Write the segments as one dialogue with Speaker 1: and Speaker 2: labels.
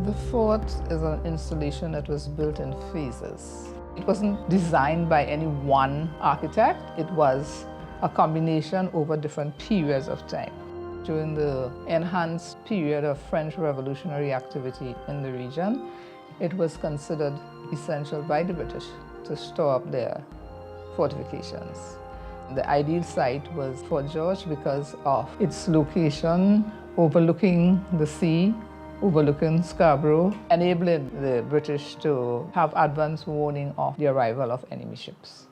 Speaker 1: The fort is an installation that was built in phases. It wasn't designed by any one architect. It was a combination over different periods of time. During the enhanced period of French revolutionary activity in the region, it was considered essential by the British to store up their fortifications. The ideal site was Fort George because of its location overlooking the sea, overlooking Scarborough, enabling the British to have advance warning of the arrival of enemy ships.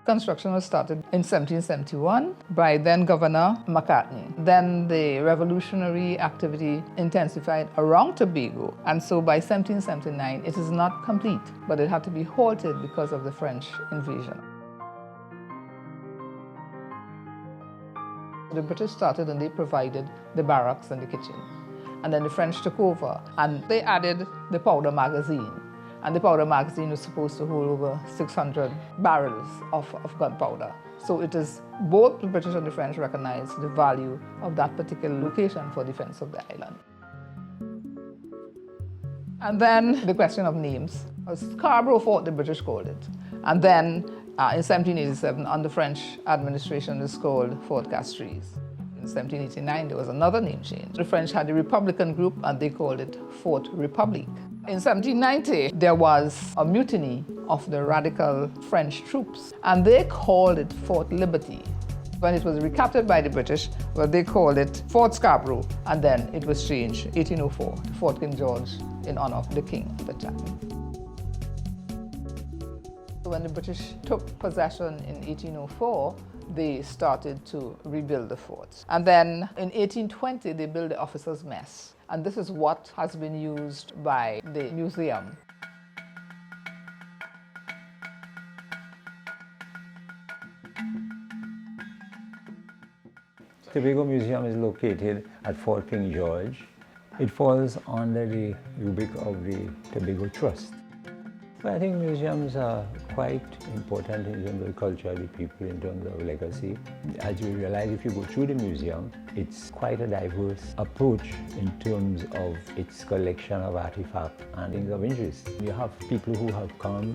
Speaker 1: Construction was started in 1771 by then Governor Macartney. Then the revolutionary activity intensified around Tobago, and so by 1779 it is not complete, but it had to be halted because of the French invasion. The British started and they provided the barracks and the kitchen. And then the French took over and they added the powder magazine. And the powder magazine was supposed to hold over 600 barrels of gunpowder. So it is both the British and the French recognized the value of that particular location for defense of the island. And then the question of names. Scarborough Fort, the British called it. And then in 1787, under French administration, it was called Fort Castries. In 1789, there was another name change. The French had a Republican group and they called it Fort Republique. In 1790, there was a mutiny of the radical French troops and they called it Fort Liberte. When it was recaptured by the British, well, they called it Fort Scarborough, and then it was changed 1804 to Fort King George in honor of the king at the time. When the British took possession in 1804, they started to rebuild the fort. And then in 1820, they built the officers' mess. And this is what has been used by the museum.
Speaker 2: Tobago Museum is located at Fort King George. It falls under the rubric of the Tobago Trust. Well, I think museums are quite important in terms of the culture of the people, in terms of legacy. As you realize, if you go through the museum, it's quite a diverse approach in terms of its collection of artifacts and things of interest. You have people who have come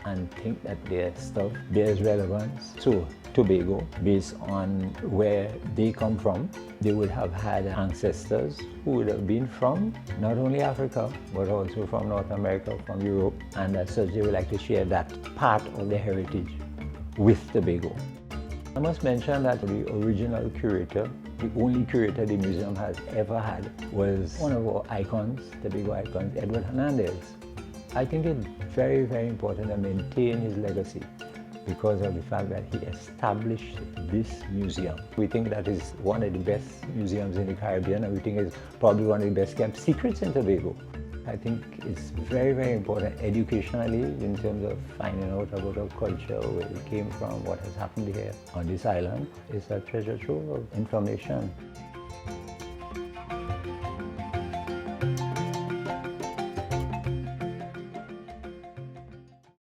Speaker 2: and think that their stuff bears relevance. So Tobago, based on where they come from, they would have had ancestors who would have been from not only Africa, but also from North America, from Europe, and as such they would like to share that part of their heritage with Tobago. I must mention that the original curator, the only curator the museum has ever had, was one of our icons, Tobago icons, Edward Hernandez. I think it's very, very important to maintain his legacy because of the fact that he established this museum. We think that is one of the best museums in the Caribbean, and we think it's probably one of the best kept secrets in Tobago. I think it's very, very important educationally in terms of finding out about our culture, where we came from, what has happened here on this island. It's a treasure trove of information.